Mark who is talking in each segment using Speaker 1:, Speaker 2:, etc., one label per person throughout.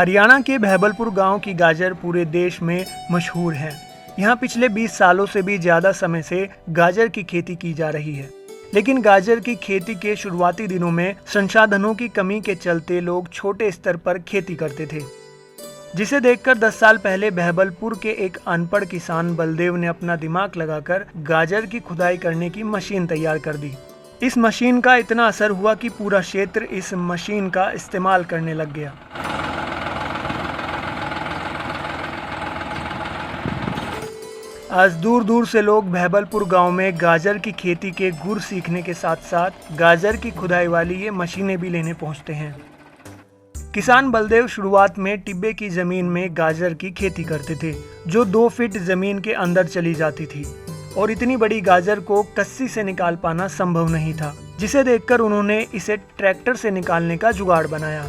Speaker 1: हरियाणा के बहबलपुर गांव की गाजर पूरे देश में मशहूर है। यहाँ पिछले 20 सालों से भी ज्यादा समय से गाजर की खेती की जा रही है। लेकिन गाजर की खेती के शुरुआती दिनों में संसाधनों की कमी के चलते लोग छोटे स्तर पर खेती करते थे, जिसे देखकर 10 साल पहले बहबलपुर के एक अनपढ़ किसान बलदेव ने अपना दिमाग लगाकर गाजर की खुदाई करने की मशीन तैयार कर दी। इस मशीन का इतना असर हुआ कि पूरा क्षेत्र इस मशीन का इस्तेमाल करने लग गया। आज दूर दूर से लोग बहबलपुर गांव में गाजर की खेती के गुर सीखने के साथ साथ गाजर की खुदाई वाली ये मशीनें भी लेने पहुंचते हैं। किसान बलदेव शुरुआत में टिब्बे की जमीन में गाजर की खेती करते थे, जो 2 फीट जमीन के अंदर चली जाती थी और इतनी बड़ी गाजर को कस्सी से निकाल पाना संभव नहीं था, जिसे देखकर उन्होंने इसे ट्रैक्टर से निकालने का जुगाड़ बनाया।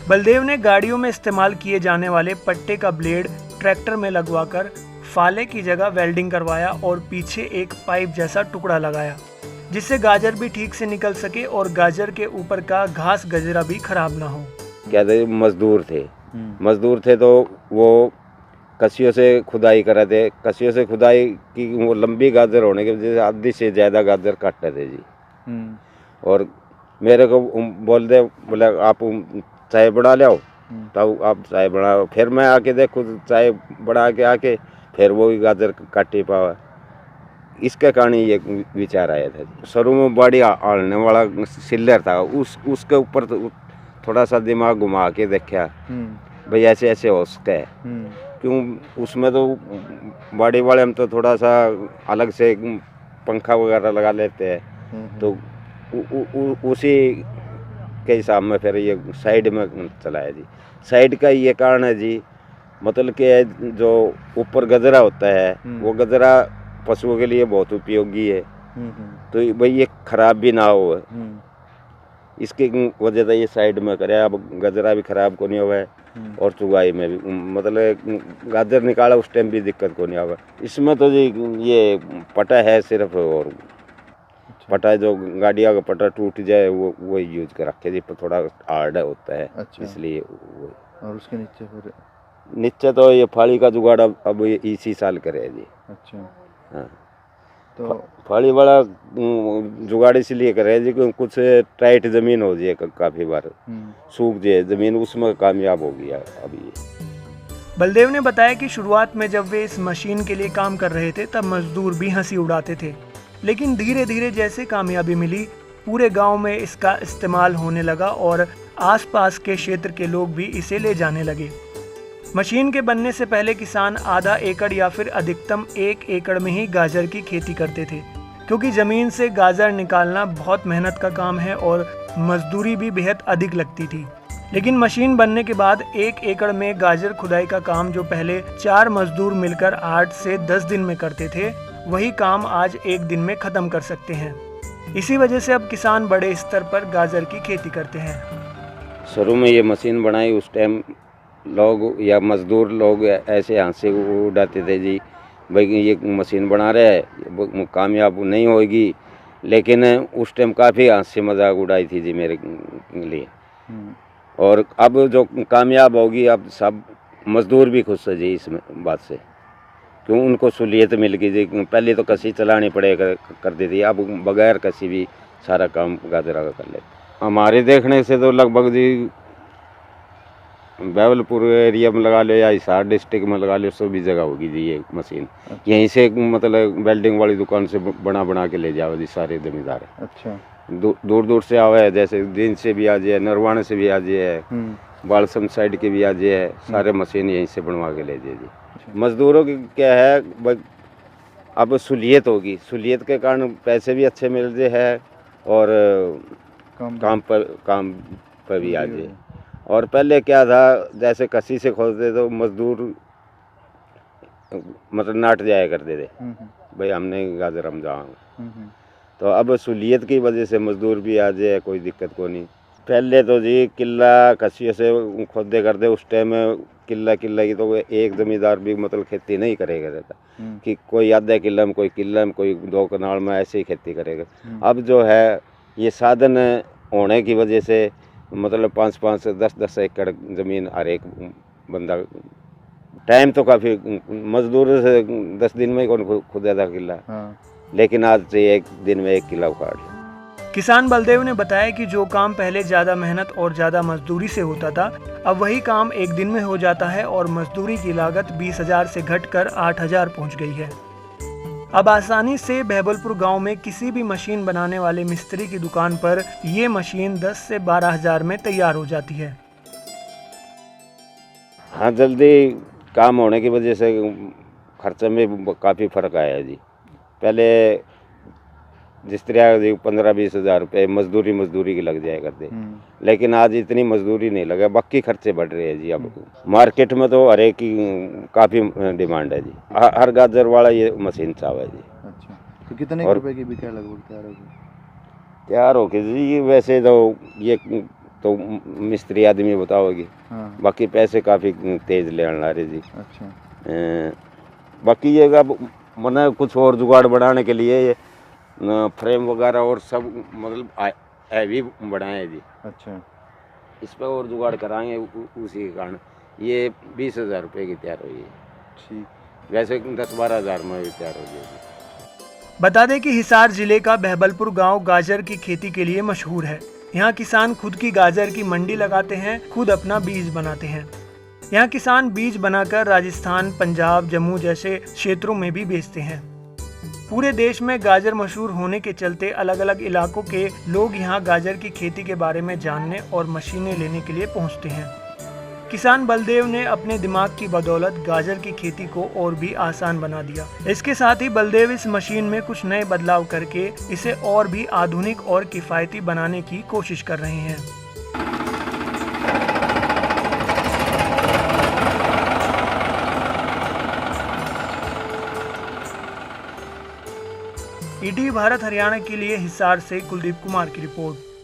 Speaker 1: बलदेव ने गाड़ियों में इस्तेमाल किए जाने वाले पट्टे का ब्लेड ट्रैक्टर में लगवाकर फाले की जगह वेल्डिंग करवाया और पीछे एक पाइप जैसा टुकड़ा लगाया, जिससे गाजर भी ठीक से निकल सके और गाजर के ऊपर का घास गजरा भी खराब ना हो।
Speaker 2: क्या थे, मजदूर थे तो वो कसियों से खुदाई कराते थे। कसियों से खुदाई की वो लंबी गाजर होने की वजह से आधी से ज़्यादा गाजर काटते थे जी। और मेरे को बोल बोले आप चाय बना ले, तब आप चाय बना। फिर मैं आके देखो चाय बना के आके फिर वो गाजर काटे पावा। इसके कारण ये विचार आया था। शुरू में बड़ी आलने वाला सिल्लर था, उसके ऊपर तो थोड़ा सा दिमाग घुमा के देखा भाई ऐसे ऐसे हो सकता है। क्यों उसमें तो बॉडी वाले हम तो थोड़ा सा अलग से पंखा वगैरह लगा लेते हैं, तो उसी के हिसाब में फिर ये साइड में चलाया जी। साइड का ये कारण है जी, मतलब कि जो ऊपर गजरा होता है वो गजरा पशुओं के लिए बहुत उपयोगी है, तो भाई ये खराब भी ना हो, इसकी वजह से ये साइड में करे। अब गजरा भी खराब को नहीं हुआ है और चुगाई में भी मतलब गाजर निकाला उस टाइम भी दिक्कत को नहीं हुआ। इसमें तो जी ये पटा है सिर्फ, और पटा जो गाड़िया का पटा टूट जाए वो यूज कर रखे जी, थोड़ा हार्ड होता है। अच्छा। इसलिए वो।
Speaker 3: और उसके नीचे फिर
Speaker 2: नीचे तो ये फाड़ी का जुगाड़ अब इसी साल करे जी। अच्छा। हाँ, तो फाड़ी वाला जुगाड़ इसलिए करे जी क्योंकि कुछ टाइट जमीन हो जाए, काफी बार सूख जाए जमीन, उसमें कामयाब हो गया अभी ये।
Speaker 1: बलदेव ने बताया कि शुरुआत में जब वे इस मशीन के लिए काम कर रहे थे तब मजदूर भी हंसी उड़ाते थे, लेकिन धीरे धीरे जैसे कामयाबी मिली पूरे गांव में इसका इस्तेमाल होने लगा और आसपास के क्षेत्र के लोग भी इसे ले जाने लगे। मशीन के बनने से पहले किसान आधा एकड़ या फिर अधिकतम 1 एकड़ में ही गाजर की खेती करते थे, क्योंकि जमीन से गाजर निकालना बहुत मेहनत का काम है और मजदूरी भी बेहद अधिक लगती थी। लेकिन मशीन बनने के बाद 1 एकड़ में गाजर खुदाई का काम जो पहले 4 मजदूर मिलकर 8 से 10 दिन में करते थे, वही काम आज 1 दिन में खत्म कर सकते हैं। इसी वजह से अब किसान बड़े स्तर पर गाजर की खेती करते हैं।
Speaker 2: शुरू में ये मशीन बनाई उस टाइम लोग या मजदूर लोग ऐसे हाथ से उड़ाते थे जी, भाई ये मशीन बना रहे हैं कामयाब नहीं होगी, लेकिन उस टाइम काफ़ी हाथ से मजाक उड़ाई थी जी मेरे लिए। और अब जो कामयाब होगी अब सब मजदूर भी खुश है जी इस बात से, क्यों उनको सहूलियत मिल गई जी। पहले तो कसी चलानी पड़े करती थी, अब बगैर कसी भी सारा काम गाजरा का कर लेते। हमारे देखने से तो लगभग जी बहबलपुर एरिया में लगा लो या हिसार डिस्ट्रिक्ट में लगा लो, सभी जगह होगी जी ये मशीन। अच्छा। यहीं से मतलब वेल्डिंग वाली दुकान से बना के ले जाओ जी सारे जमींदार। अच्छा। दूर दूर से आवे, जैसे दिन से भी आ जाए, नरवाने से भी आ जाए, बालसम साइड के भी आ जाए, सारे मशीन यहीं से बनवा के ले जाए जी। अच्छा। मजदूरों की क्या है, अब सहूलियत होगी, सहूलियत के कारण पैसे भी अच्छे मिल रहे हैं और काम पर भी आ जाए। और पहले क्या था, जैसे कसी से खोदते तो मजदूर मतलब नाट जाया करते थे, भाई हमने गाजर हम जाओ। तो अब सहूलियत की वजह से मजदूर भी आ जाए, कोई दिक्कत को नहीं। पहले तो जी किला कसिए से खोदे करते, उस टाइम में किला की तो एक जमींदार भी मतलब खेती नहीं करेगा रहता कि कोई आधा किला में, कोई किला में, कोई 2 कनाल में ऐसे ही खेती करेगा। अब जो है ये साधन होने की वजह से मतलब 5-5 10-10 एकड़ ज़मीन हर एक बंदा, टाइम तो काफ़ी, मजदूर से 10 दिन में ही कौन खुदा था किला, लेकिन आज से 1 दिन में 1 किला उखाड़ लिया।
Speaker 1: किसान बलदेव ने बताया कि जो काम पहले ज़्यादा मेहनत और ज़्यादा मजदूरी से होता था, अब वही काम 1 दिन में हो जाता है और मजदूरी की लागत 20,000 से घटकर 8,000 पहुंच गई है। अब आसानी से बहबलपुर गांव में किसी भी मशीन बनाने वाले मिस्त्री की दुकान पर ये मशीन 10 से 12,000 में तैयार हो जाती है।
Speaker 2: हाँ, जल्दी काम होने की वजह से खर्चे में काफ़ी फ़र्क आया है जी। पहले जिस तरह 15-20 हज़ार रुपये मजदूरी की लग जाया करते, लेकिन आज इतनी मजदूरी नहीं लगा, बाकी खर्चे बढ़ रहे हैं जी। अब मार्केट में तो हर एक की काफ़ी डिमांड है जी, हर गाजर वाला ये मशीन चाव है जी।
Speaker 3: अच्छा, तो कितने रुपए की बिका लगभग
Speaker 2: तैयार होगी जी? ये वैसे तो मिस्त्री आदमी बताओगी। हाँ। बाकी पैसे काफ़ी तेज ले आ रहे जी। अच्छा, बाकी ये अब मैंने कुछ और जुगाड़ बढ़ाने के लिए ये फ्रेम वगैरह और सब मतलब हैवी बढ़ाए हैं जी। अच्छा, इस पर और जुगाड़ कराएंगे, उसी के कारण ये 20,000 रुपये की तैयार हुई है। ठीक, वैसे 10-12 हज़ार में भी तैयार हो जाएगी।
Speaker 1: बता दें कि हिसार जिले का बहबलपुर गांव गाजर की खेती के लिए मशहूर है। यहाँ किसान खुद की गाजर की मंडी लगाते हैं, खुद अपना बीज बनाते हैं। यहाँ किसान बीज बनाकर राजस्थान, पंजाब, जम्मू जैसे क्षेत्रों में भी बेचते हैं। पूरे देश में गाजर मशहूर होने के चलते अलग अलग इलाकों के लोग यहाँ गाजर की खेती के बारे में जानने और मशीनें लेने के लिए पहुँचते हैं। किसान बलदेव ने अपने दिमाग की बदौलत गाजर की खेती को और भी आसान बना दिया। इसके साथ ही बलदेव इस मशीन में कुछ नए बदलाव करके इसे और भी आधुनिक और किफायती बनाने की कोशिश कर रहे हैं। ईटीवी भारत हरियाणा के लिए हिसार से कुलदीप कुमार की रिपोर्ट।